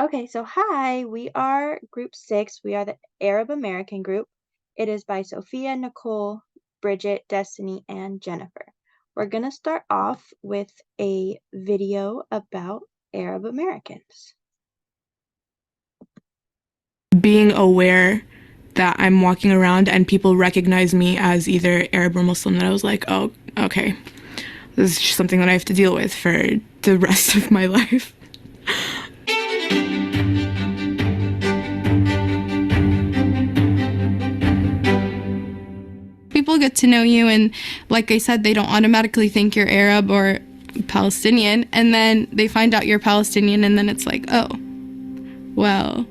Okay, so hi, we are group six. We are the Arab American group. It is by Sophia, Nicole, Bridget, Destiny, and Jennifer. We're going to start off with a video about Arab Americans. Being aware that I'm walking around and people recognize me as either Arab or Muslim, that I was like, oh, okay, this is just something that I have to deal with for the rest of my life. People get to know you, and like I said, they don't automatically think you're Arab or Palestinian, and then they find out you're Palestinian, and then it's like, oh, well,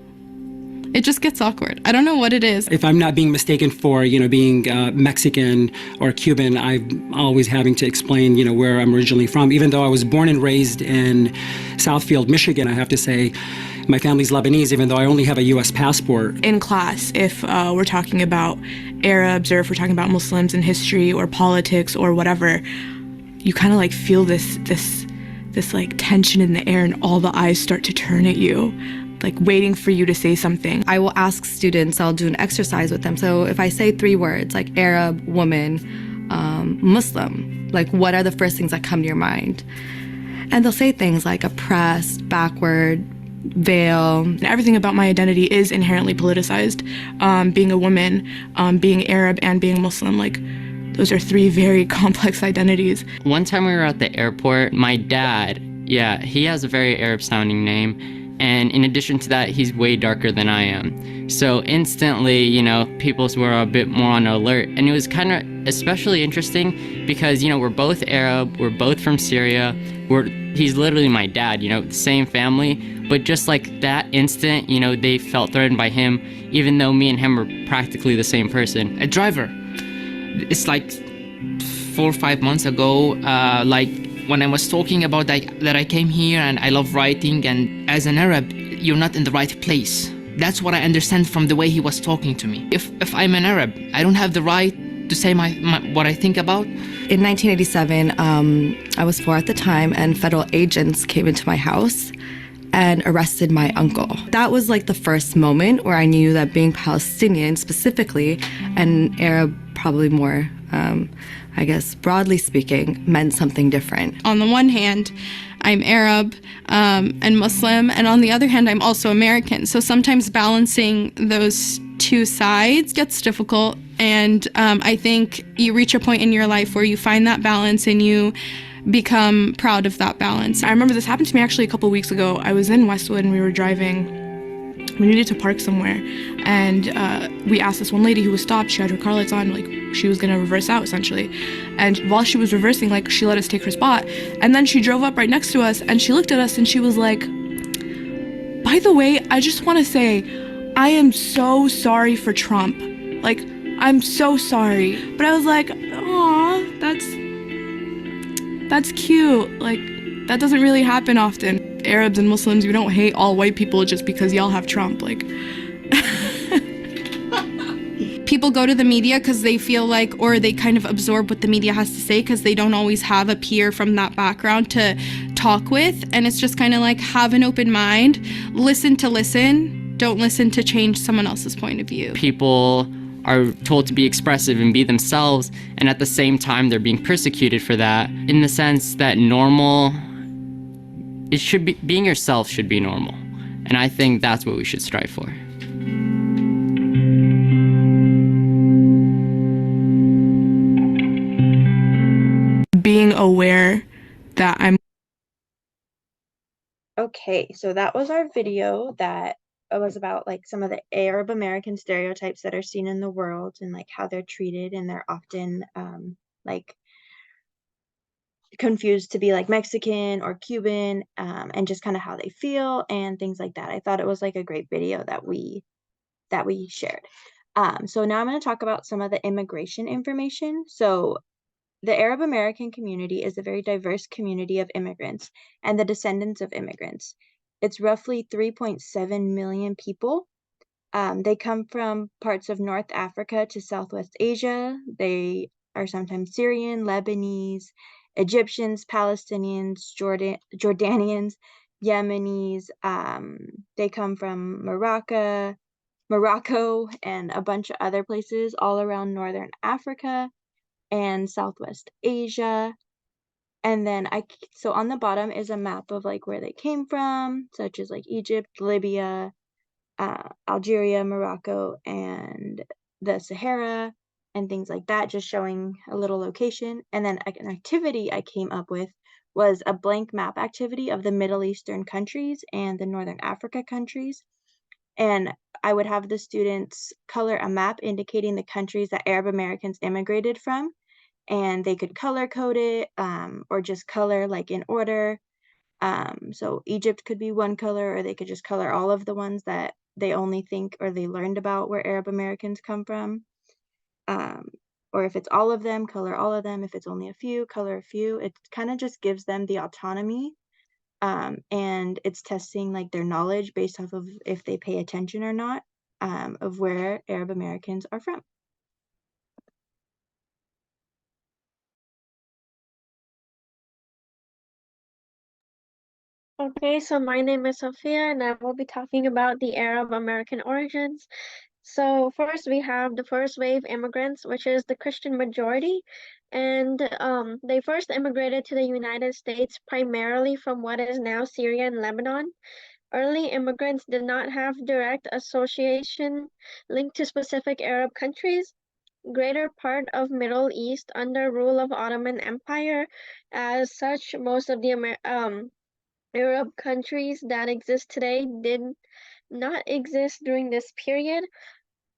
it just gets awkward. I don't know what it is. If I'm not being mistaken for, being Mexican or Cuban, I'm always having to explain, where I'm originally from. Even though I was born and raised in Southfield, Michigan, I have to say my family's Lebanese, even though I only have a U.S. passport. In class, if we're talking about Arabs or if we're talking about Muslims in history or politics or whatever, you kind of like feel this like tension in the air, and all the eyes start to turn at you, like waiting for you to say something. I will ask students, I'll do an exercise with them. So if I say three words like Arab, woman, Muslim, like what are the first things that come to your mind? And they'll say things like oppressed, backward, veil. Everything about my identity is inherently politicized. Being a woman, being Arab, and being Muslim, like those are three very complex identities. One time we were at the airport, my dad, he has a very Arab sounding name. And in addition to that, he's way darker than I am. So instantly, people were a bit more on alert. And it was kind of especially interesting because, we're both Arab, we're both from Syria, he's literally my dad, the same family. But just like that instant, they felt threatened by him, even though me and him were practically the same person. A driver. It's like 4 or 5 months ago, when I was talking about that I came here and I love writing, and as an Arab, you're not in the right place. That's what I understand from the way he was talking to me. If I'm an Arab, I don't have the right to say what I think about. In 1987, I was 4 at the time, and federal agents came into my house and arrested my uncle. That was like the first moment where I knew that being Palestinian specifically, and Arab probably more, I guess broadly speaking, meant something different. On the one hand, I'm Arab and Muslim, and on the other hand, I'm also American. So sometimes balancing those two sides gets difficult, and I think you reach a point in your life where you find that balance and you become proud of that balance. I remember this happened to me actually a couple weeks ago. I was in Westwood and we were driving. We needed to park somewhere, and we asked this one lady who was stopped. She had her car lights on, like she was gonna reverse out essentially. And while she was reversing, like she let us take her spot. And then she drove up right next to us and she looked at us and she was like, "By the way, I just want to say, I am so sorry for Trump. Like, I'm so sorry." But I was like, "Aw, that's cute. Like, that doesn't really happen often. Arabs and Muslims, we don't hate all white people just because y'all have Trump." Like, people go to the media because they feel like, or they kind of absorb what the media has to say because they don't always have a peer from that background to talk with. And it's just kind of like, have an open mind, listen to listen, don't listen to change someone else's point of view. People are told to be expressive and be themselves, and at the same time they're being persecuted for that, in the sense that being yourself should be normal. And I think that's what we should strive for. Being aware that I'm Okay, so that was our video that was about like some of the Arab American stereotypes that are seen in the world and like how they're treated, and they're often like confused to be like Mexican or Cuban, and just kind of how they feel and things like that. I thought it was like a great video that we shared. So now I'm going to talk about some of the immigration information. So the Arab American community is a very diverse community of immigrants and the descendants of immigrants. It's roughly 3.7 million people. They come from parts of North Africa to Southwest Asia. They are sometimes Syrian, Lebanese, Egyptians, Palestinians, Jordanians, Yemenis, they come from Morocco, and a bunch of other places all around northern Africa and Southwest Asia. And then so on the bottom is a map of like where they came from, such as like Egypt, Libya, Algeria, Morocco, and the Sahara, and things like that, just showing a little location. And then an activity I came up with was a blank map activity of the Middle Eastern countries and the Northern Africa countries. And I would have the students color a map indicating the countries that Arab Americans immigrated from, and they could color code it, or just color like in order. So Egypt could be one color, or they could just color all of the ones that they only think or they learned about where Arab Americans come from. Or if it's all of them, color all of them. If it's only a few, color a few. It kind of just gives them the autonomy, and it's testing like their knowledge based off of if they pay attention or not, of where Arab Americans are from. Okay, so my name is Sophia, and I will be talking about the Arab American origins. So first we have the first wave immigrants, which is the Christian majority, and they first immigrated to the United States primarily from what is now Syria and Lebanon. Early immigrants did not have direct association linked to specific Arab countries. Greater part of Middle East under rule of Ottoman Empire. As such, most of the Arab countries that exist today did not exist during this period.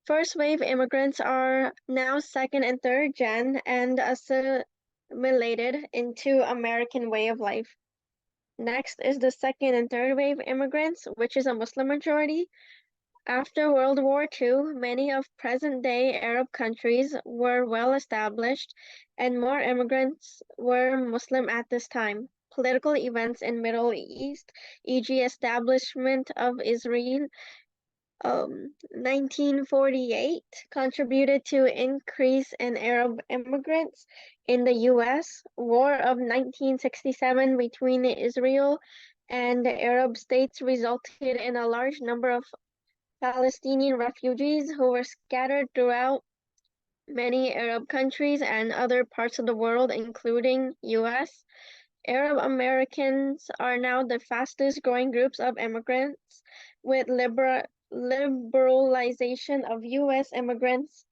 First wave immigrants are now second and third gen and assimilated into American way of life. Next is the second and third wave immigrants, which is a Muslim majority. After World War II, many of present-day Arab countries were well established, and more immigrants were Muslim at this time. Political events in Middle East, e.g. establishment of Israel, 1948, contributed to increase in Arab immigrants in the U.S. War of 1967 between Israel and the Arab states resulted in a large number of Palestinian refugees who were scattered throughout many Arab countries and other parts of the world, including U.S. Arab Americans are now the fastest growing groups of immigrants, with liberalization of U.S. immigrants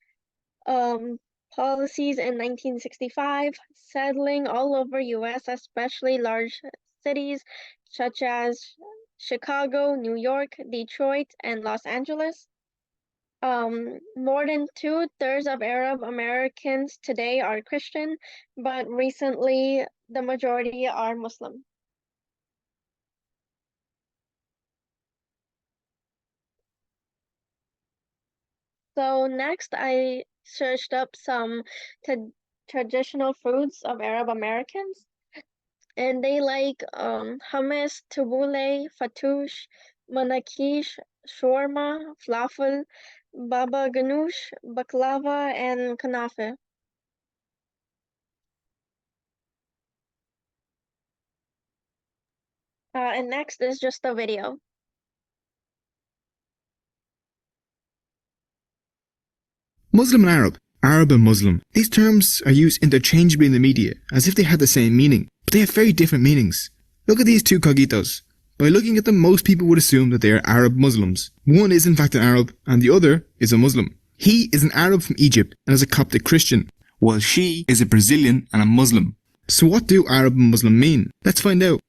policies in 1965, settling all over U.S., especially large cities such as Chicago, New York, Detroit, and Los Angeles. More than 2/3 of Arab Americans today are Christian, but recently the majority are Muslim. So next I searched up some traditional foods of Arab Americans, and they like hummus, tabbouleh, fattoush, manakish, shawarma, falafel, baba ganoush, baklava, and kanafe. And next is just a video. Muslim and Arab, Arab and Muslim. These terms are used interchangeably in the media, as if they had the same meaning, but they have very different meanings. Look at these two cogitos. By looking at them, most people would assume that they are Arab Muslims. One is in fact an Arab, and the other is a Muslim. He is an Arab from Egypt and is a Coptic Christian, while she is a Brazilian and a Muslim. So what do Arab and Muslim mean? Let's find out.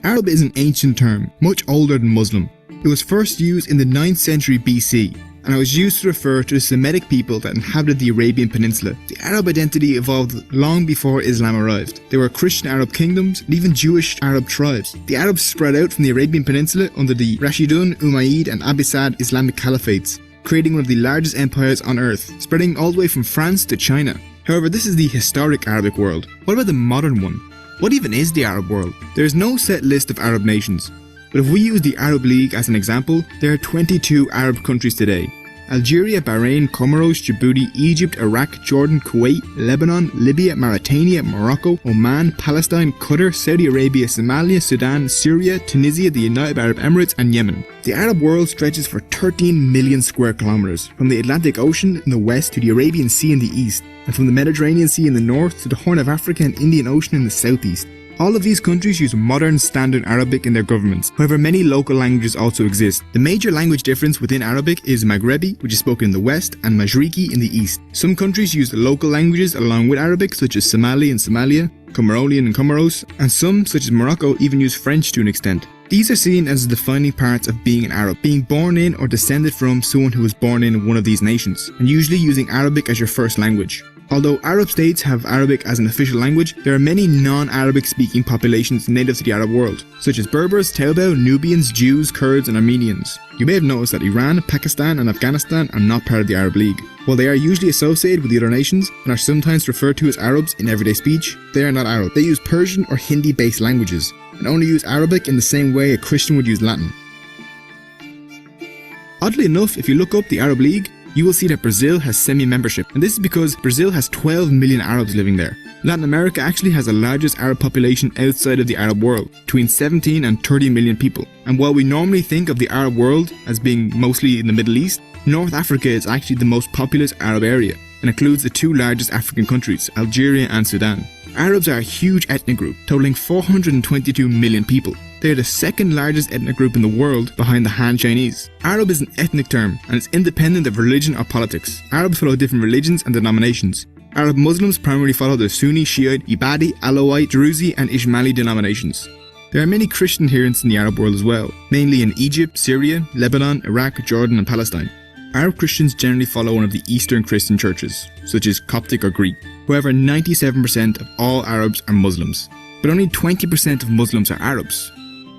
Arab is an ancient term, much older than Muslim. It was first used in the 9th century BC, and it was used to refer to the Semitic people that inhabited the Arabian Peninsula. The Arab identity evolved long before Islam arrived. There were Christian Arab kingdoms and even Jewish Arab tribes. The Arabs spread out from the Arabian Peninsula under the Rashidun, Umayyad and Abbasid Islamic caliphates, creating one of the largest empires on earth, spreading all the way from France to China. However, this is the historic Arabic world. What about the modern one? What even is the Arab world? There is no set list of Arab nations, but if we use the Arab League as an example, there are 22 Arab countries today. Algeria, Bahrain, Comoros, Djibouti, Egypt, Iraq, Jordan, Kuwait, Lebanon, Libya, Mauritania, Morocco, Oman, Palestine, Qatar, Saudi Arabia, Somalia, Sudan, Syria, Tunisia, the United Arab Emirates, and Yemen. The Arab world stretches for 13 million square kilometers, from the Atlantic Ocean in the west to the Arabian Sea in the east, and from the Mediterranean Sea in the north to the Horn of Africa and Indian Ocean in the southeast. All of these countries use modern standard Arabic in their governments, however many local languages also exist. The major language difference within Arabic is Maghrebi, which is spoken in the west, and Majriki in the east. Some countries use the local languages along with Arabic, such as Somali and Somalia, Comorolian and Comoros, and some, such as Morocco, even use French to an extent. These are seen as the defining parts of being an Arab, being born in or descended from someone who was born in one of these nations, and usually using Arabic as your first language. Although Arab states have Arabic as an official language, there are many non-Arabic speaking populations native to the Arab world, such as Berbers, Taubou, Nubians, Jews, Kurds, and Armenians. You may have noticed that Iran, Pakistan, and Afghanistan are not part of the Arab League. While they are usually associated with the other nations and are sometimes referred to as Arabs in everyday speech, they are not Arab. They use Persian or Hindi-based languages, and only use Arabic in the same way a Christian would use Latin. Oddly enough, if you look up the Arab League, you will see that Brazil has semi-membership, and this is because Brazil has 12 million Arabs living there. Latin America actually has the largest Arab population outside of the Arab world, between 17 and 30 million people. And while we normally think of the Arab world as being mostly in the Middle East, North Africa is actually the most populous Arab area, and includes the two largest African countries, Algeria and Sudan. Arabs are a huge ethnic group, totaling 422 million people. They are the second largest ethnic group in the world behind the Han Chinese. Arab is an ethnic term and is independent of religion or politics. Arabs follow different religions and denominations. Arab Muslims primarily follow the Sunni, Shiite, Ibadi, Alawite, Druzi and Ismaili denominations. There are many Christian adherents in the Arab world as well, mainly in Egypt, Syria, Lebanon, Iraq, Jordan and Palestine. Arab Christians generally follow one of the Eastern Christian churches, such as Coptic or Greek. However, 97% of all Arabs are Muslims, but only 20% of Muslims are Arabs.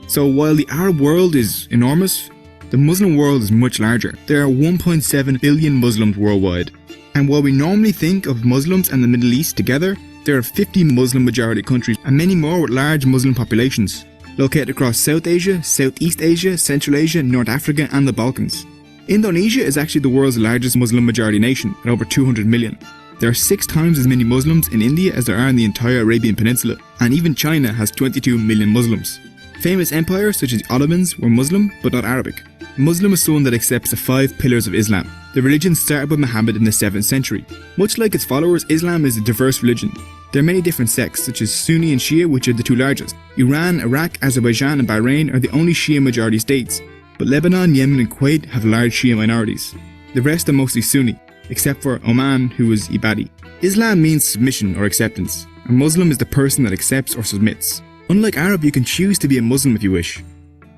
So while the Arab world is enormous, the Muslim world is much larger. There are 1.7 billion Muslims worldwide. And while we normally think of Muslims and the Middle East together, there are 50 Muslim majority countries and many more with large Muslim populations, located across South Asia, Southeast Asia, Central Asia, North Africa and the Balkans. Indonesia is actually the world's largest Muslim majority nation, at over 200 million. There are 6 times as many Muslims in India as there are in the entire Arabian Peninsula, and even China has 22 million Muslims. Famous empires such as the Ottomans were Muslim, but not Arabic. Muslim is someone that accepts the 5 pillars of Islam. The religion started by Muhammad in the 7th century. Much like its followers, Islam is a diverse religion. There are many different sects, such as Sunni and Shia, which are the 2 largest. Iran, Iraq, Azerbaijan and Bahrain are the only Shia majority states, but Lebanon, Yemen and Kuwait have large Shia minorities. The rest are mostly Sunni, except for Oman, who is Ibadi. Islam means submission or acceptance. A Muslim is the person that accepts or submits. Unlike Arab, you can choose to be a Muslim if you wish,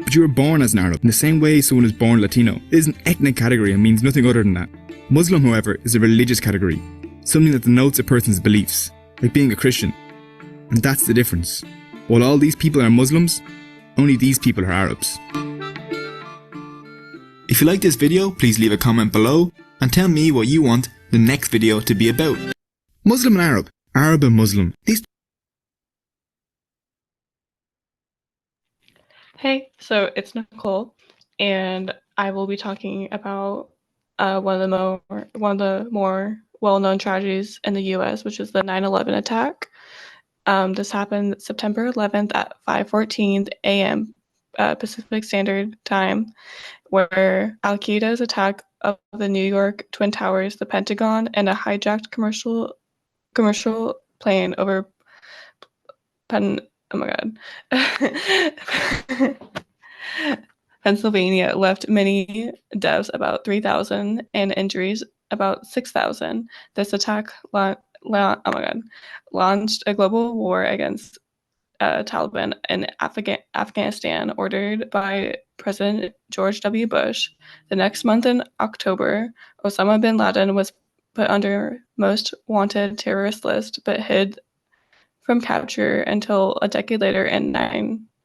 but you were born as an Arab, in the same way someone is born Latino. It is an ethnic category and means nothing other than that. Muslim, however, is a religious category, something that denotes a person's beliefs, like being a Christian. And that's the difference. While all these people are Muslims, only these people are Arabs. If you like this video, please leave a comment below and tell me what you want the next video to be about. Muslim and Arab, Arab and Muslim. These Hey, so it's Nicole, and I will be talking about one of the more well-known tragedies in the U.S., which is the 9/11 attack. This happened September 11th at 5:14 a.m. Pacific Standard Time, where Al Qaeda's attack of the New York Twin Towers, the Pentagon, and a hijacked commercial plane over Pennsylvania left many deaths, about 3,000, and injuries, about 6,000. This attack launched a global war against Taliban in Afghanistan, ordered by President George W. Bush. The next month in October, Osama bin Laden was put under most wanted terrorist list, but hid from capture until a decade later in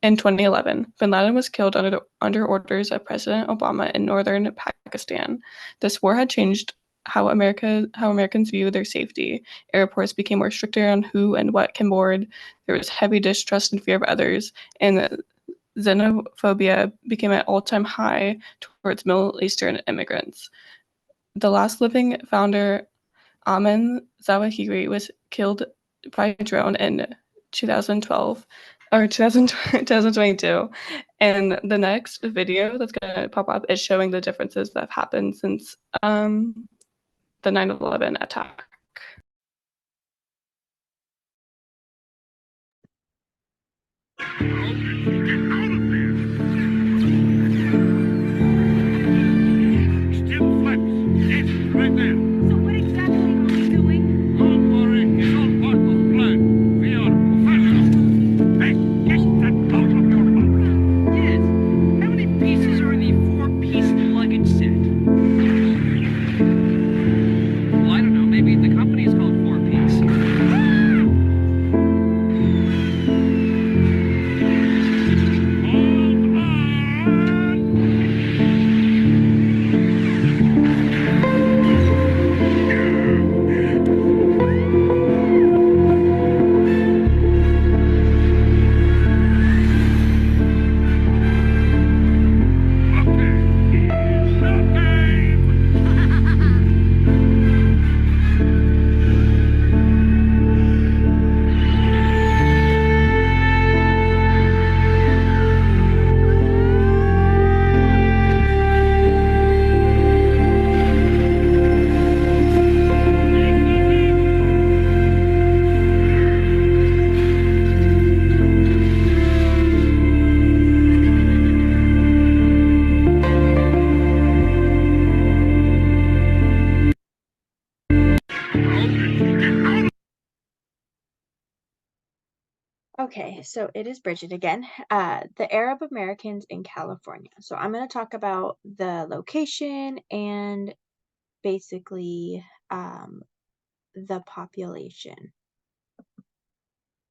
2011. Bin Laden was killed under orders of President Obama in northern Pakistan. This war had changed how Americans view their safety. Airports became more stricter on who and what can board. There was heavy distrust and fear of others, and xenophobia became an all-time high towards Middle Eastern immigrants. the last living founder, Amin Zawahiri, was killed by a drone in 2012 or 2022. And the next video that's going to pop up is showing the differences that have happened since the 9/11 attack. Okay, so it is Bridget again. The Arab Americans in California. So I'm going to talk about the location and basically the population.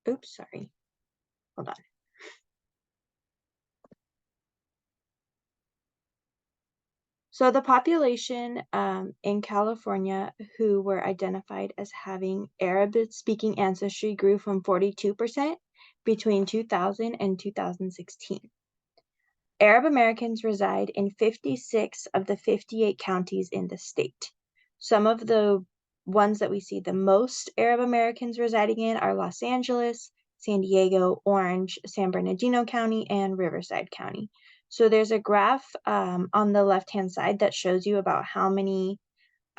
Oops, sorry. Hold on. So the population in California who were identified as having Arabic-speaking ancestry grew from 42% between 2000 and 2016. Arab Americans reside in 56 of the 58 counties in the state. Some of the ones that we see the most Arab Americans residing in are Los Angeles, San Diego, Orange, San Bernardino County, and Riverside County. So there's a graph on the left-hand side that shows you about how many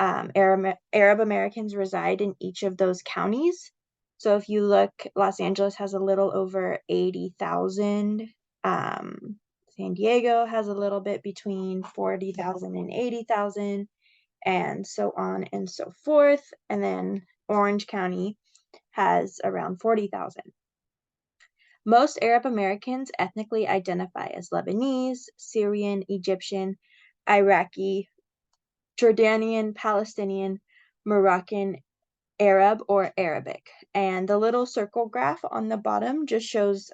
Arab Americans reside in each of those counties. So if you look, Los Angeles has a little over 80,000. San Diego has a little bit between 40,000 and 80,000, and so on and so forth. And then Orange County has around 40,000. Most Arab Americans ethnically identify as Lebanese, Syrian, Egyptian, Iraqi, Jordanian, Palestinian, Moroccan, Arab, or Arabic. And the little circle graph on the bottom just shows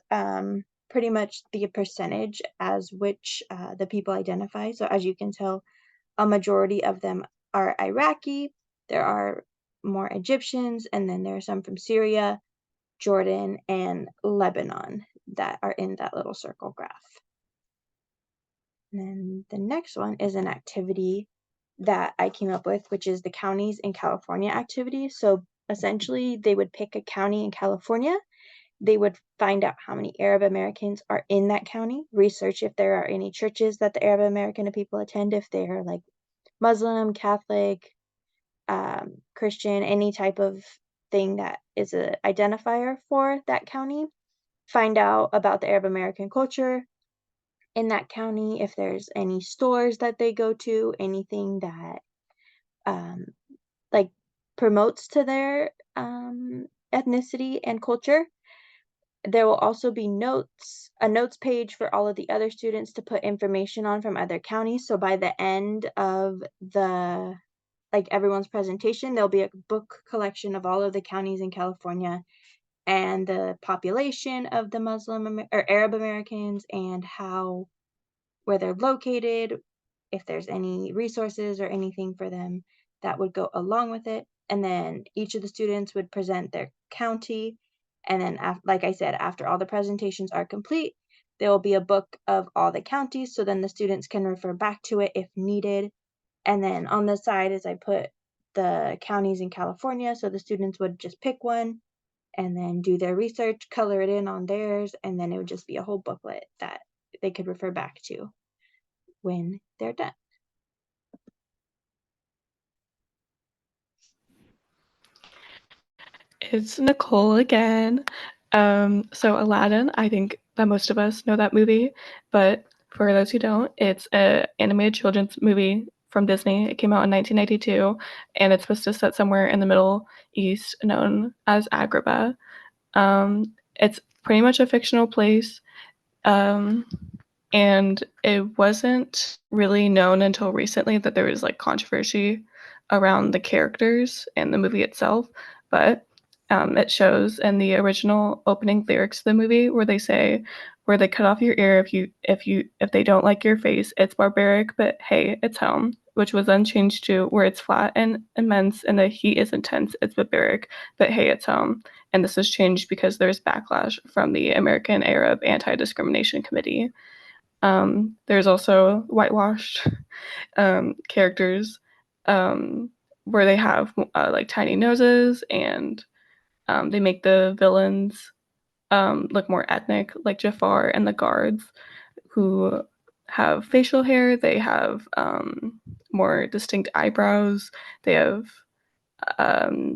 pretty much the percentage as which the people identify. So as you can tell, a majority of them are Iraqi. There are more Egyptians, and then there are some from Syria, Jordan, and Lebanon that are in that little circle graph. And then the next one is an activity that I came up with, which is the counties in California activity. So essentially, they would pick a county in California. They would find out how many Arab Americans are in that county, research if there are any churches that the Arab American people attend, if they're like Muslim, Catholic, Christian, any type of thing that is an identifier for that county. Find out about the Arab American culture in that county, if there's any stores that they go to, anything that like promotes to their ethnicity and culture. There will also be a notes page for all of the other students to put information on from other counties. So by the end of everyone's presentation, there'll be a book collection of all of the counties in California and the population of the Muslim or Arab Americans and where they're located, if there's any resources or anything for them that would go along with it. And then each of the students would present their county. And then, like I said, after all the presentations are complete, there will be a book of all the counties. So then the students can refer back to it if needed. And then on the side is I put the counties in California, so the students would just pick one and then do their research, color it in on theirs, and then it would just be a whole booklet that they could refer back to when they're done. It's Nicole again. So Aladdin, I think that most of us know that movie, but for those who don't, it's an animated children's movie from Disney. It came out in 1992, and it's supposed to set somewhere in the Middle East known as Agrabah. It's pretty much a fictional place, and it wasn't really known until recently that there was like controversy around the characters and the movie itself, but it shows in the original opening lyrics of the movie where they say, "Where they cut off your ear if they don't like your face, it's barbaric, but hey, it's home," which was then changed to "Where it's flat and immense and the heat is intense, it's barbaric, but hey, it's home." And this was changed because there's backlash from the American Arab Anti-Discrimination Committee. There's also whitewashed characters where they have like tiny noses, and they make the villains look more ethnic, like Jafar and the guards, who have facial hair. They have more distinct eyebrows. They have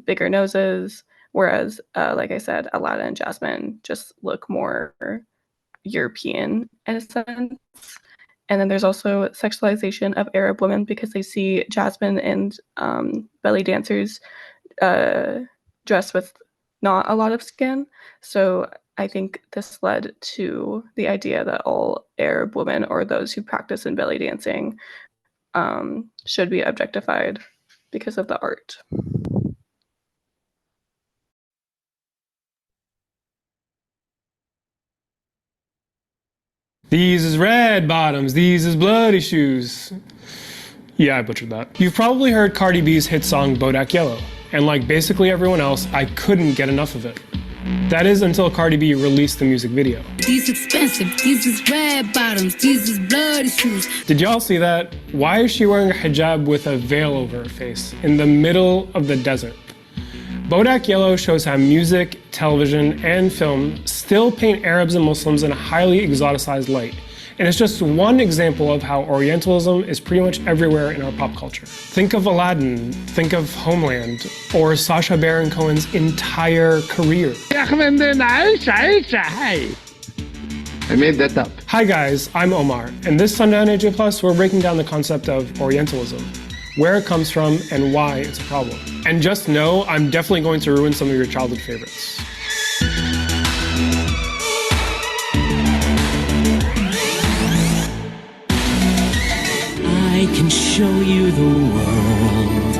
bigger noses. Whereas, like I said, Aladdin and Jasmine just look more European in a sense. And then there's also sexualization of Arab women because they see Jasmine and belly dancers dressed with not a lot of skin. So I think this led to the idea that all Arab women or those who practice in belly dancing should be objectified because of the art. These is red bottoms, these is bloody shoes. Yeah, I butchered that. You've probably heard Cardi B's hit song Bodak Yellow, and like basically everyone else, I couldn't get enough of it. That is until Cardi B released the music video. These expensive, these is red bottoms, these is bloody shoes. Did y'all see that? Why is she wearing a hijab with a veil over her face in the middle of the desert? Bodak Yellow shows how music, television, and film still paint Arabs and Muslims in a highly exoticized light. And it's just one example of how Orientalism is pretty much everywhere in our pop culture. Think of Aladdin, think of Homeland, or Sacha Baron Cohen's entire career. I made that up. Hi guys, I'm Omar, and this Sunday on AJ Plus, we're breaking down the concept of Orientalism, where it comes from, and why it's a problem. And just know, I'm definitely going to ruin some of your childhood favorites. I can show you the world.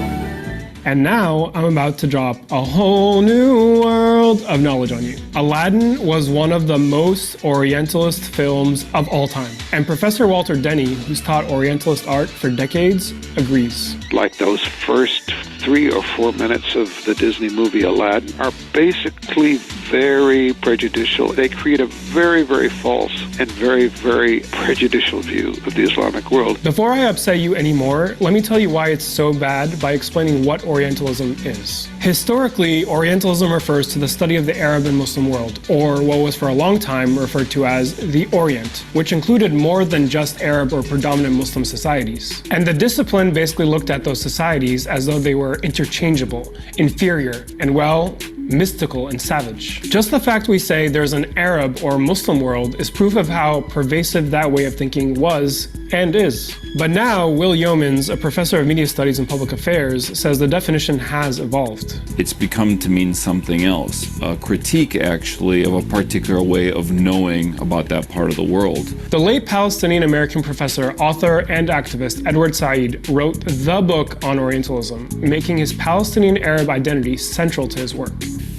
And now I'm about to drop a whole new world of knowledge on you. Aladdin was one of the most Orientalist films of all time. And Professor Walter Denny, who's taught Orientalist art for decades, agrees. Like those first 3 or 4 minutes of the Disney movie Aladdin are basically very prejudicial. They create a very, very false and very, very prejudicial view of the Islamic world. Before I upset you anymore, let me tell you why it's so bad by explaining what Orientalism is. Historically, Orientalism refers to the study of the Arab and Muslim world, or what was for a long time referred to as the Orient, which included more than just Arab or predominant Muslim societies. And the discipline basically looked at those societies as though they were interchangeable, inferior, and well, mystical and savage. Just the fact we say there's an Arab or Muslim world is proof of how pervasive that way of thinking was and is. But now, Will Yeomans, a professor of media studies and public affairs, says the definition has evolved. It's become to mean something else, a critique actually of a particular way of knowing about that part of the world. The late Palestinian-American professor, author, and activist Edward Said wrote the book on Orientalism, making his Palestinian Arab identity central to his work.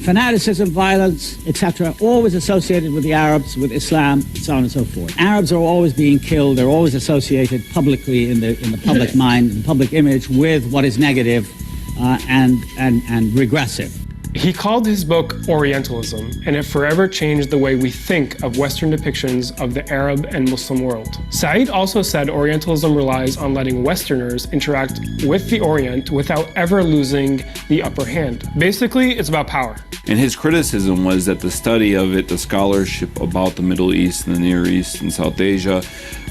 Fanaticism, violence, etc., always associated with the Arabs, with Islam, so on and so forth. Arabs are always being killed. They're always associated publicly in the public mind, in the public image, with what is negative and regressive. He called his book Orientalism, and it forever changed the way we think of Western depictions of the Arab and Muslim world. Said also said Orientalism relies on letting Westerners interact with the Orient without ever losing the upper hand. Basically, it's about power. And his criticism was that the study of it, the scholarship about the Middle East and the Near East and South Asia,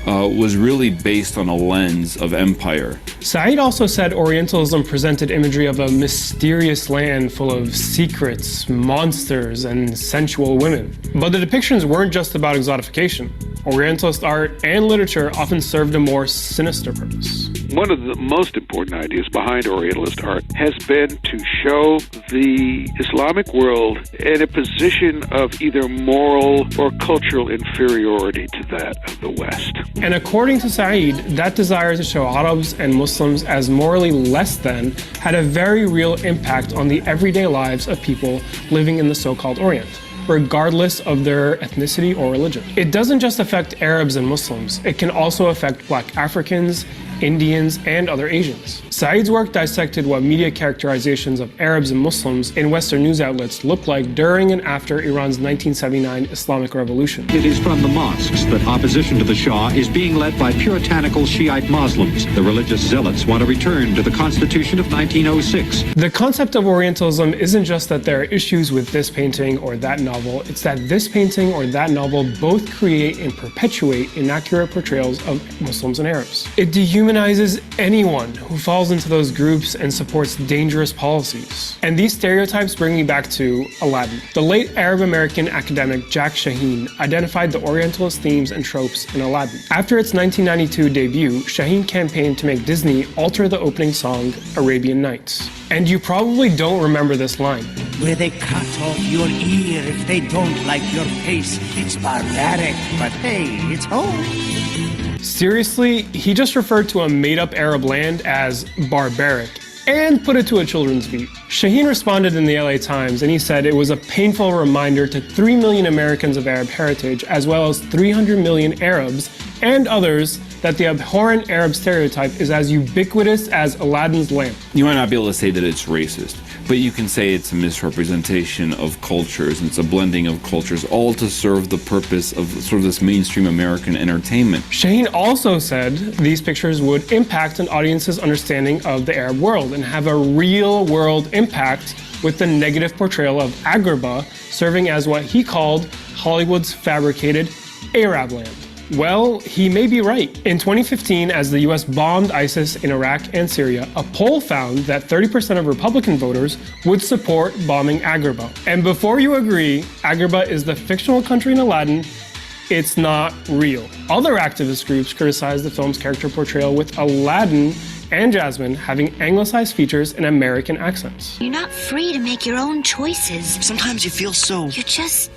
was really based on a lens of empire. Said also said Orientalism presented imagery of a mysterious land full of secrets, monsters, and sensual women. But the depictions weren't just about exotification. Orientalist art and literature often served a more sinister purpose. One of the most important ideas behind Orientalist art has been to show the Islamic world in a position of either moral or cultural inferiority to that of the West. And according to Said, that desire to show Arabs and Muslims as morally less than had a very real impact on the everyday lives of people living in the so-called Orient, regardless of their ethnicity or religion. It doesn't just affect Arabs and Muslims, it can also affect Black Africans, Indians, and other Asians. Said's work dissected what media characterizations of Arabs and Muslims in Western news outlets looked like during and after Iran's 1979 Islamic Revolution. It is from the mosques that opposition to the Shah is being led by puritanical Shiite Muslims. The religious zealots want to return to the Constitution of 1906. The concept of Orientalism isn't just that there are issues with this painting or that novel, it's that this painting or that novel both create and perpetuate inaccurate portrayals of Muslims and Arabs. It dehumanizes anyone who falls into those groups and supports dangerous policies. And these stereotypes bring me back to Aladdin. The late Arab-American academic Jack Shaheen identified the Orientalist themes and tropes in Aladdin. After its 1992 debut, Shaheen campaigned to make Disney alter the opening song, Arabian Nights. And you probably don't remember this line. Where they cut off your ear if they don't like your face. It's barbaric, but hey, it's home. Seriously, he just referred to a made-up Arab land as barbaric and put it to a children's beat. Shaheen responded in the LA Times and he said it was a painful reminder to 3 million Americans of Arab heritage as well as 300 million Arabs and others that the abhorrent Arab stereotype is as ubiquitous as Aladdin's lamp. You might not be able to say that it's racist, but you can say it's a misrepresentation of cultures, and it's a blending of cultures, all to serve the purpose of sort of this mainstream American entertainment. Shaheen also said these pictures would impact an audience's understanding of the Arab world and have a real-world impact with the negative portrayal of Agrabah serving as what he called Hollywood's fabricated Arab land. Well, he may be right. In 2015, as the US bombed ISIS in Iraq and Syria, a poll found that 30% of Republican voters would support bombing Agrabah. And before you agree, Agrabah is the fictional country in Aladdin. It's not real. Other activist groups criticized the film's character portrayal with Aladdin and Jasmine having anglicized features and American accents. You're not free to make your own choices. Sometimes you feel so... You're just...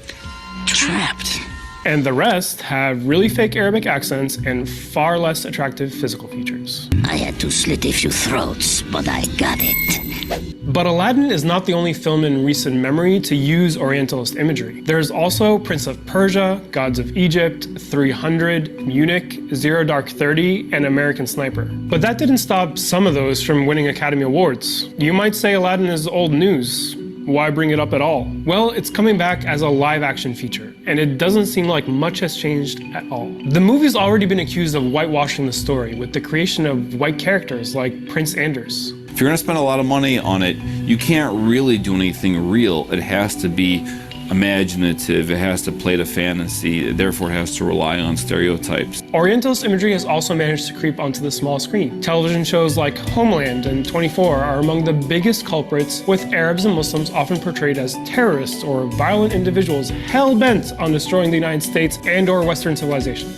trapped. And the rest have really fake Arabic accents and far less attractive physical features. I had to slit a few throats, but I got it. But Aladdin is not the only film in recent memory to use Orientalist imagery. There's also Prince of Persia, Gods of Egypt, 300, Munich, Zero Dark 30, and American Sniper. But that didn't stop some of those from winning Academy Awards. You might say Aladdin is old news. Why bring it up at all? Well, it's coming back as a live-action feature, and it doesn't seem like much has changed at all. The movie's already been accused of whitewashing the story with the creation of white characters like Prince Anders. If you're going to spend a lot of money on it, you can't really do anything real. It has to be imaginative, it has to play to fantasy, therefore it has to rely on stereotypes. Orientalist imagery has also managed to creep onto the small screen. Television shows like Homeland and 24 are among the biggest culprits, with Arabs and Muslims often portrayed as terrorists or violent individuals hell-bent on destroying the United States and or Western civilization.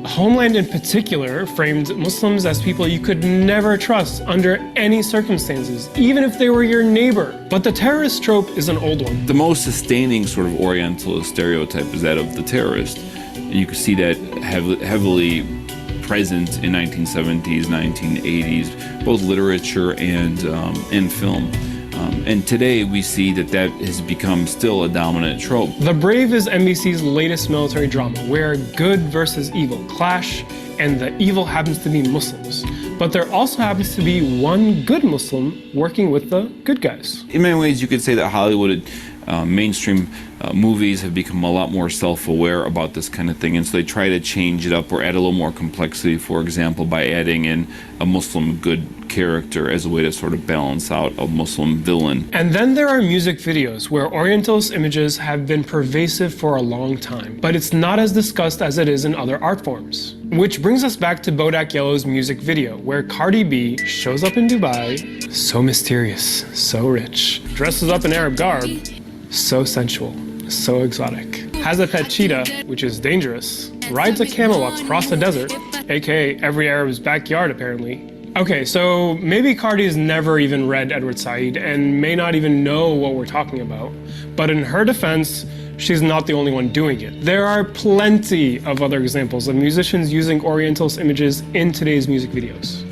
Homeland in particular framed Muslims as people you could never trust under any circumstances, even if they were your neighbor. But the terrorist trope is an old one. The most sustaining sort of Orientalist stereotype is that of the terrorist. You can see that heavily present in 1970s, 1980s, both literature and film. And today we see that has become still a dominant trope. The Brave is NBC's latest military drama, where good versus evil clash and the evil happens to be Muslims. But there also happens to be one good Muslim working with the good guys. In many ways, you could say that Hollywood mainstream movies have become a lot more self-aware about this kind of thing, and so they try to change it up or add a little more complexity, for example, by adding in a Muslim good character as a way to sort of balance out a Muslim villain. And then there are music videos where Orientalist images have been pervasive for a long time, but it's not as discussed as it is in other art forms. Which brings us back to Bodak Yellow's music video, where Cardi B shows up in Dubai, so mysterious, so rich, dresses up in Arab garb, so sensual, so exotic, has a pet cheetah, which is dangerous, rides a camel across the desert, aka every Arab's backyard apparently. Okay, so maybe Cardi's never even read Edward Said and may not even know what we're talking about, but in her defense, she's not the only one doing it. There are plenty of other examples of musicians using Orientalist images in today's music videos.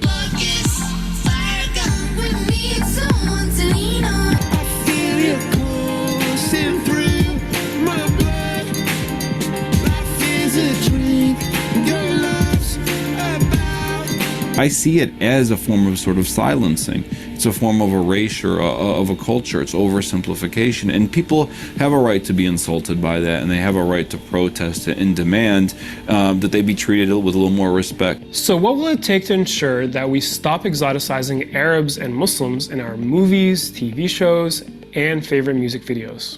I see it as a form of sort of silencing. It's a form of erasure of a culture. It's oversimplification. And people have a right to be insulted by that, and they have a right to protest it and demand that they be treated with a little more respect. So what will it take to ensure that we stop exoticizing Arabs and Muslims in our movies, TV shows, and favorite music videos?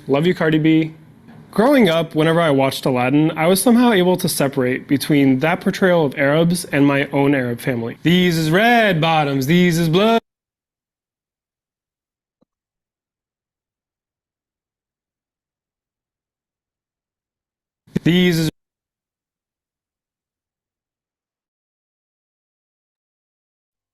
Love you, Cardi B. Growing up, whenever I watched Aladdin, I was somehow able to separate between that portrayal of Arabs and my own Arab family. These is red bottoms, these is blood. These is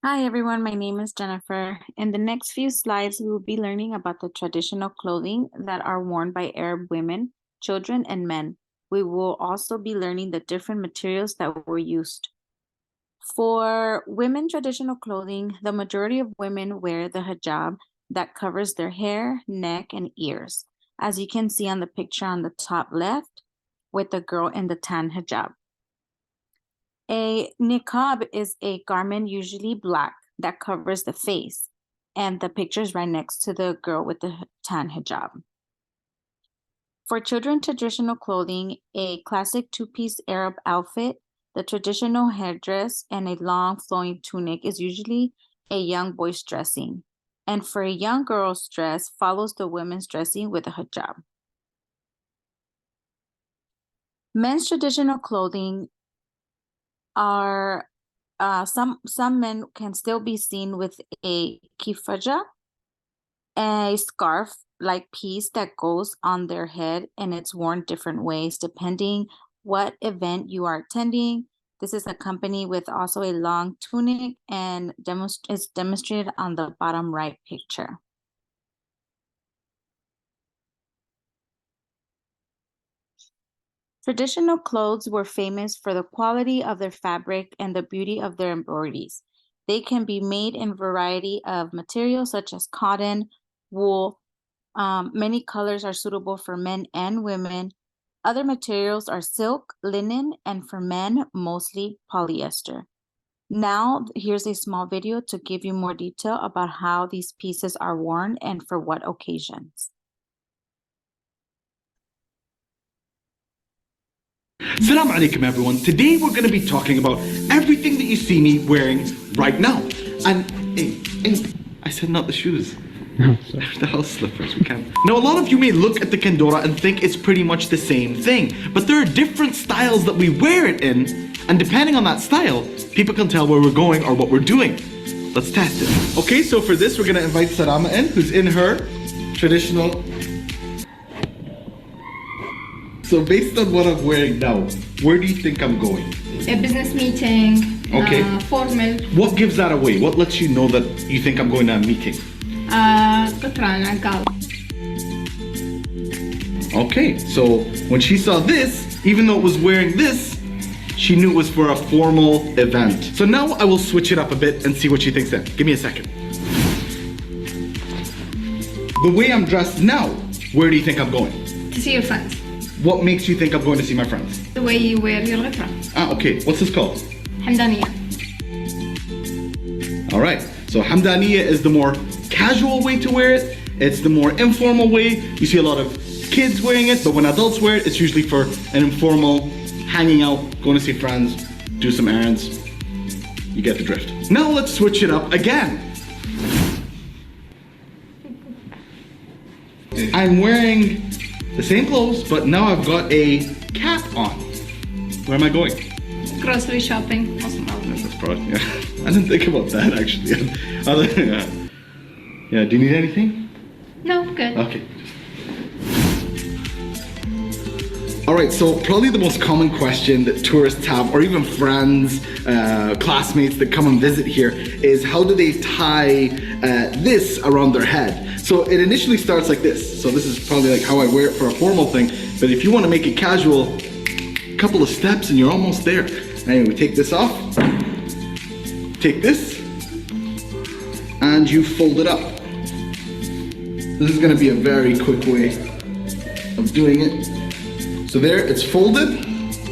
Hi everyone, my name is Jennifer. In the next few slides, we will be learning about the traditional clothing that are worn by Arab women, children, and men. We will also be learning the different materials that were used. For women traditional clothing, the majority of women wear the hijab that covers their hair, neck, and ears, as you can see on the picture on the top left with the girl in the tan hijab. A niqab is a garment usually black that covers the face, and the picture is right next to the girl with the tan hijab. For children traditional clothing, a classic two-piece Arab outfit, the traditional headdress, and a long flowing tunic is usually a young boy's dressing. And for a young girl's dress follows the women's dressing with a hijab. Men's traditional clothing are some men can still be seen with a kifaja, a scarf like piece that goes on their head, and it's worn different ways depending what event you are attending. This is accompanied with also a long tunic and is demonstrated on the bottom right picture. Traditional clothes were famous for the quality of their fabric and the beauty of their embroideries. They can be made in a variety of materials such as cotton, wool. Many colors are suitable for men and women. Other materials are silk, linen, and for men, mostly polyester. Now, here's a small video to give you more detail about how these pieces are worn and for what occasions. Assalamu alaikum everyone. Today we're going to be talking about everything that you see me wearing right now. And I said not the shoes. The house slippers, we can't. Now a lot of you may look at the Kendora and think it's pretty much the same thing, but there are different styles that we wear it in, and depending on that style, people can tell where we're going or what we're doing. Let's test it. Okay, so for this we're going to invite Sarama in, who's in her traditional. So based on what I'm wearing now, where do you think I'm going? A business meeting, Okay. Formal, What gives that away? What lets you know that you think I'm going to a meeting? Okay, so when she saw this, even though it was wearing this, she knew it was for a formal event. So now I will switch it up a bit and see what she thinks then. Give me a second. The way I'm dressed now, where do you think I'm going? to see your friends. What makes you think I'm going to see my friends? The way you wear your ghitra. Ah, okay. What's this called? Hamdaniya. All right. So Hamdaniya is the more casual way to wear it. It's the more informal way. You see a lot of kids wearing it, but when adults wear it, it's usually for an informal hanging out, going to see friends, do some errands. You get the drift. Now let's switch it up again. I'm wearing the same clothes, but now I've got a cap on. Where am I going? Grocery shopping. That's probably, yeah. I didn't think about that actually. Yeah, do you need anything? No, good. Okay. All right, so probably the most common question that tourists have, or even friends, classmates that come and visit here, is how do they tie this around their head? So it initially starts like this. So this is probably like how I wear it for a formal thing, but if you want to make it casual, a couple of steps and you're almost there. Anyway, we take this off, take this, and you fold it up. This is gonna be a very quick way of doing it. So there, it's folded.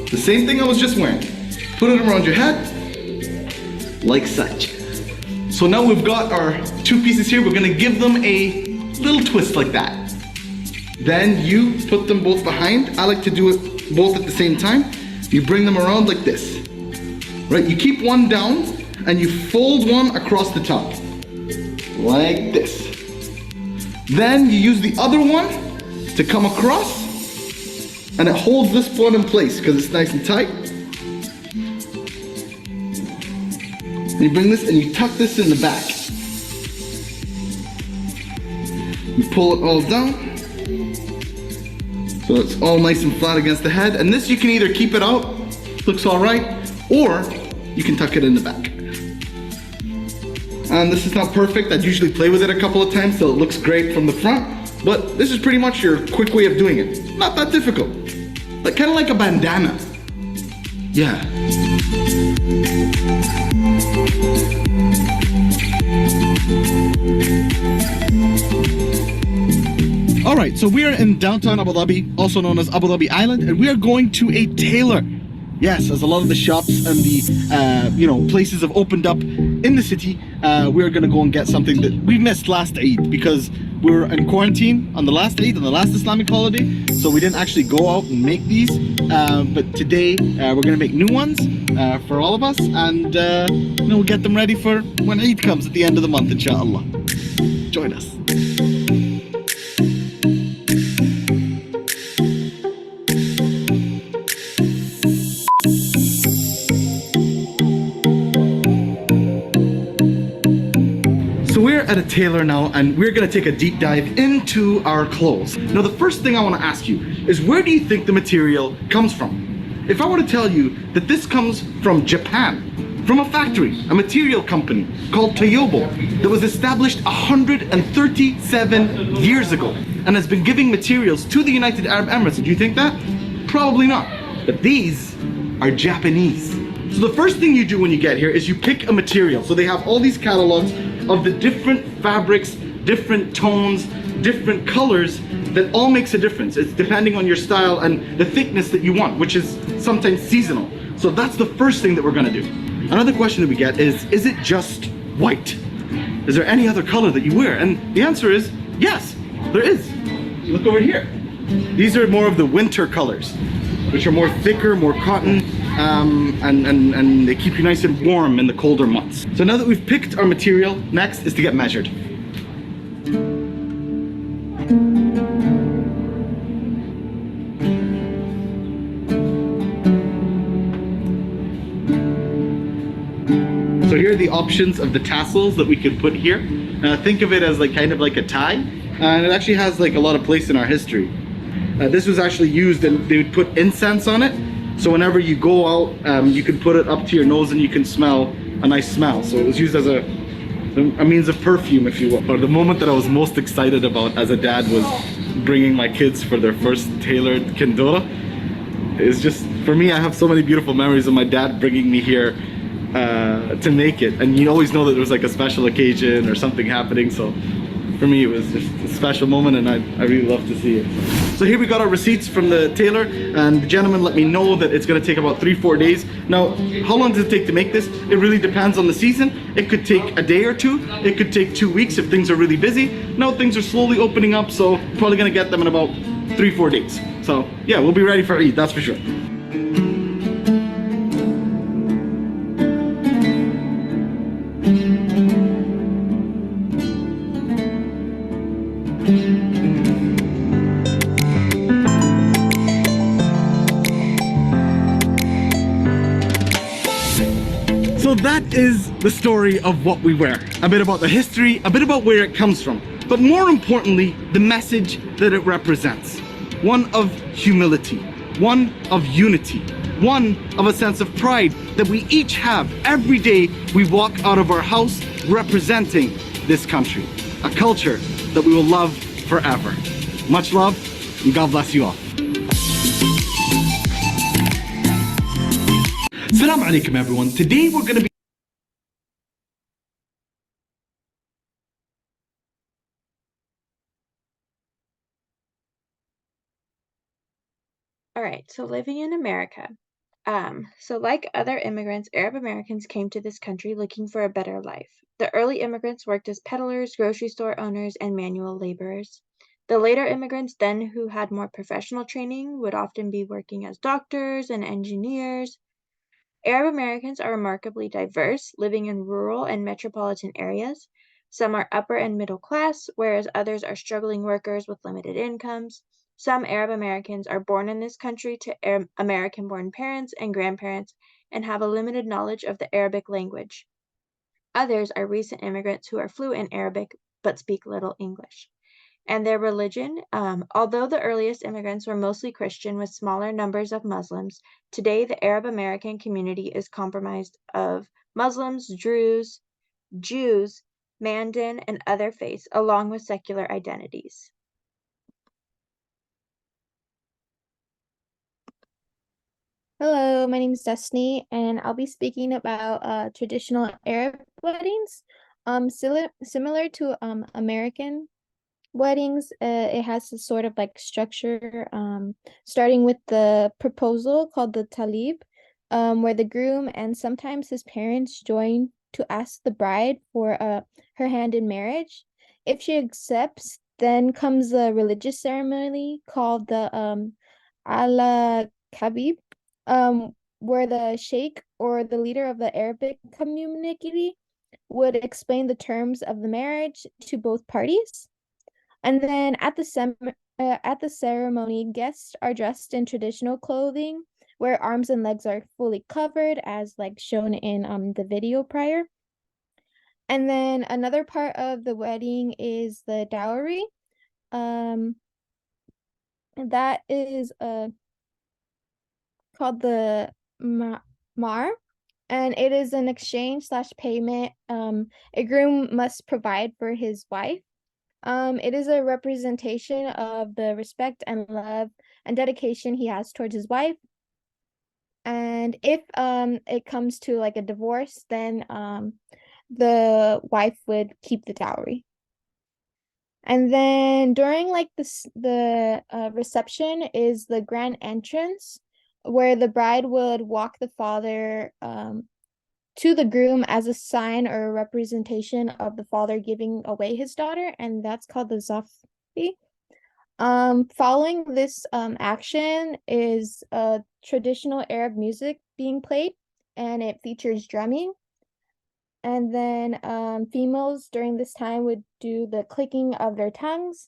The same thing I was just wearing. Put it around your head, like such. So now we've got our two pieces here. We're gonna give them a little twist like that. Then you put them both behind. I like to do it both at the same time. You bring them around like this. Right, you keep one down and you fold one across the top. Like this. Then you use the other one to come across, and it holds this one in place because it's nice and tight. And you bring this and you tuck this in the back. You pull it all down, so it's all nice and flat against the head. And this you can either keep it out, looks all right, or you can tuck it in the back. And this is not perfect. I'd usually play with it a couple of times so it looks great from the front, but this is pretty much your quick way of doing it. Not that difficult. Like, kind of like a bandana. Yeah. All right, so we are in downtown Abu Dhabi, also known as Abu Dhabi Island, and we are going to a tailor. Yes, as a lot of the shops and the places have opened up in the city, we're gonna go and get something that we missed last Eid because we were in quarantine on the last Eid, on the last Islamic holiday, so we didn't actually go out and make these. But today we're gonna make new ones for all of us, and we'll get them ready for when Eid comes at the end of the month, inshallah. Join us. At a tailor now, and we're gonna take a deep dive into our clothes. Now, the first thing I want to ask you is, where do you think the material comes from? If I were to tell you that this comes from Japan, from a factory, a material company called Toyobo that was established 137 years ago and has been giving materials to the United Arab Emirates, do you think that? Probably not. But these are Japanese. So the first thing you do when you get here is you pick a material. So they have all these catalogs of the different fabrics, different tones, different colors that all makes a difference. It's depending on your style and the thickness that you want, which is sometimes seasonal. So that's the first thing that we're gonna do. Another question that we get is it just white? Is there any other color that you wear? And the answer is yes, there is. Look over here. These are more of the winter colors, which are more thicker, more cotton, and they keep you nice and warm in the colder months. So now that we've picked our material, next is to get measured. So here are the options of the tassels that we could put here. Think of it as like kind of like a tie, and it actually has like a lot of place in our history. This was actually used, and they would put incense on it. So whenever you go out, you can put it up to your nose and you can smell a nice smell. So it was used as a means of perfume, if you will. Or the moment that I was most excited about as a dad was bringing my kids for their first tailored kindora. It's just, for me, I have so many beautiful memories of my dad bringing me here to make it. And you always know that there was like a special occasion or something happening. So for me, it was just a special moment, and I really love to see it. So here we got our receipts from the tailor, and the gentleman let me know that it's going to take about 3-4 days. Now, how long does it take to make this? It really depends on the season. It could take a day or two. It could take 2 weeks if things are really busy. Now things are slowly opening up, so probably going to get them in about 3-4 days. So yeah, we'll be ready for Eid, that's for sure. So that is the story of what we wear. A bit about the history, a bit about where it comes from, but more importantly, the message that it represents. One of humility, one of unity, one of a sense of pride that we each have every day we walk out of our house representing this country. A culture that we will love forever. Much love, and God bless you all. Assalamu alaikum everyone. Today we're going to be All right, so living in America. So like other immigrants, Arab Americans came to this country looking for a better life. The early immigrants worked as peddlers, grocery store owners, and manual laborers. The later immigrants then who had more professional training would often be working as doctors and engineers. Arab Americans are remarkably diverse, living in rural and metropolitan areas. Some are upper and middle class, whereas others are struggling workers with limited incomes. Some Arab Americans are born in this country to American-born parents and grandparents and have a limited knowledge of the Arabic language. Others are recent immigrants who are fluent in Arabic but speak little English. And their religion, although the earliest immigrants were mostly Christian with smaller numbers of Muslims, today the Arab American community is comprised of Muslims, Druze, Jews, Mandan, and other faiths, along with secular identities. Hello, my name is Destiny, and I'll be speaking about traditional Arab weddings. Similar to American weddings, it has this sort of like structure, starting with the proposal called the talib, where the groom and sometimes his parents join to ask the bride for her hand in marriage. If she accepts, then comes the religious ceremony called the ala kabib, where the sheikh or the leader of the Arabic community would explain the terms of the marriage to both parties. And then at the ceremony, guests are dressed in traditional clothing, where arms and legs are fully covered, as like shown in the video prior. And then another part of the wedding is the dowry. That is called the mar, and it is an exchange / payment a groom must provide for his wife. It is a representation of the respect and love and dedication he has towards his wife. And if it comes to like a divorce, then the wife would keep the dowry. And then during like the reception is the grand entrance, where the bride would walk the father to the groom as a sign or a representation of the father giving away his daughter, and that's called the zafi. Following this action is traditional Arab music being played, and it features drumming. And then females during this time would do the clicking of their tongues,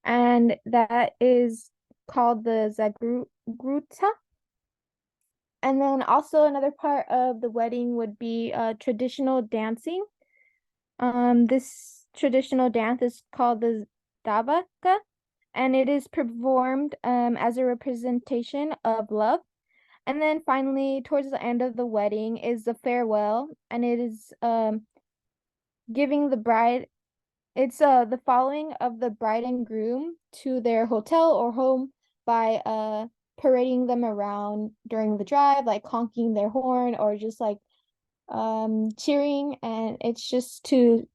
and that is called the zagruta. And then also another part of the wedding would be traditional dancing. This traditional dance is called the dabaka, and it is performed as a representation of love. And then finally, towards the end of the wedding is the farewell, and it is giving the bride, it's the following of the bride and groom to their hotel or home by parading them around during the drive, like honking their horn or just like cheering, and it's just to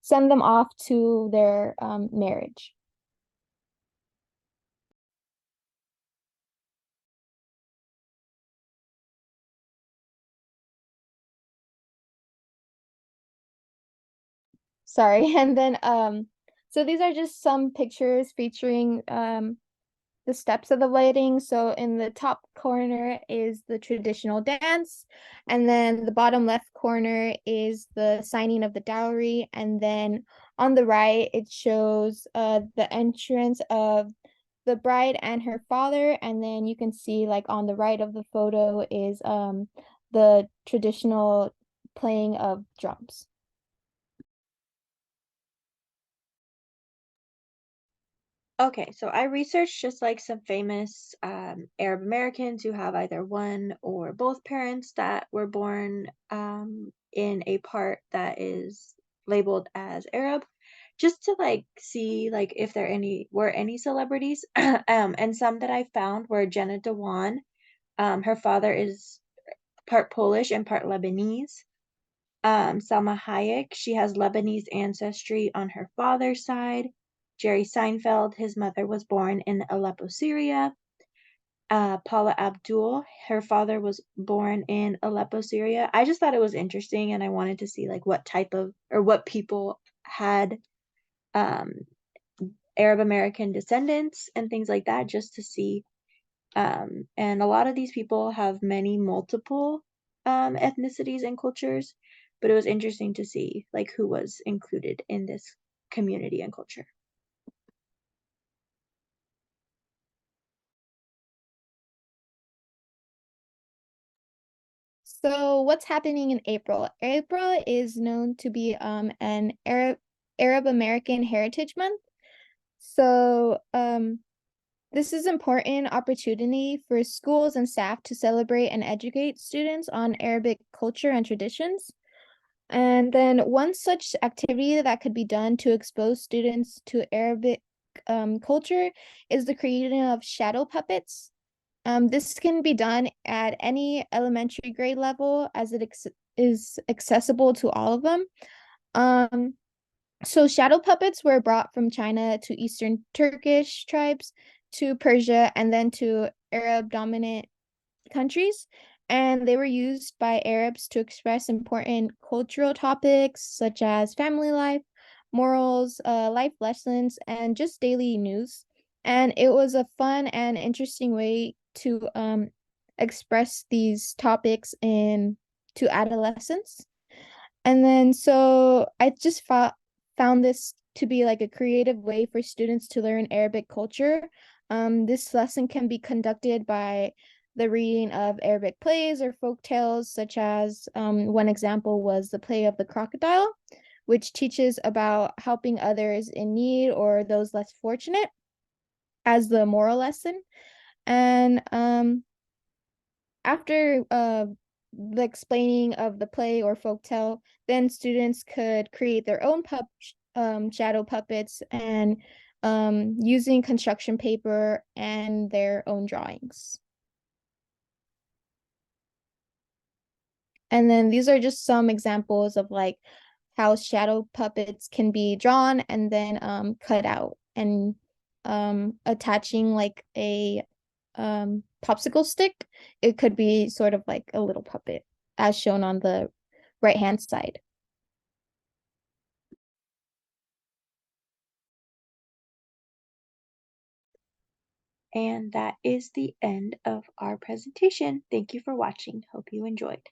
send them off to their marriage. Sorry. And then so these are just some pictures featuring the steps of the wedding. So in the top corner is the traditional dance, and then the bottom left corner is the signing of the dowry, and then on the right it shows the entrance of the bride and her father, and then you can see like on the right of the photo is the traditional playing of drums. Okay, so I researched just like some famous Arab Americans who have either one or both parents that were born in a part that is labeled as Arab, just to like see like if there were any celebrities. And some that I found were Jenna Dewan. Her father is part Polish and part Lebanese. Salma Hayek, she has Lebanese ancestry on her father's side. Jerry Seinfeld, his mother was born in Aleppo, Syria. Paula Abdul, her father was born in Aleppo, Syria. I just thought it was interesting, and I wanted to see like what type of or what people had Arab American descendants and things like that, just to see. And a lot of these people have many multiple ethnicities and cultures, but it was interesting to see like who was included in this community and culture. So what's happening in April? April is known to be an Arab American Heritage Month. So this is important opportunity for schools and staff to celebrate and educate students on Arabic culture and traditions. And then one such activity that could be done to expose students to Arabic culture is the creating of shadow puppets. This can be done at any elementary grade level as it is accessible to all of them. So shadow puppets were brought from China to Eastern Turkish tribes, to Persia, and then to Arab dominant countries. And they were used by Arabs to express important cultural topics such as family life, morals, life lessons, and just daily news. And it was a fun and interesting way to express these topics to adolescents. And then so I just found this to be like a creative way for students to learn Arabic culture. This lesson can be conducted by the reading of Arabic plays or folk tales, such as one example was the play of the crocodile, which teaches about helping others in need or those less fortunate as the moral lesson. And after the explaining of the play or folktale, then students could create their own shadow puppets and using construction paper and their own drawings. And then these are just some examples of like how shadow puppets can be drawn and then cut out, and attaching like a popsicle stick, it could be sort of like a little puppet as shown on the right hand side. And that is the end of our presentation. Thank you for watching. Hope you enjoyed.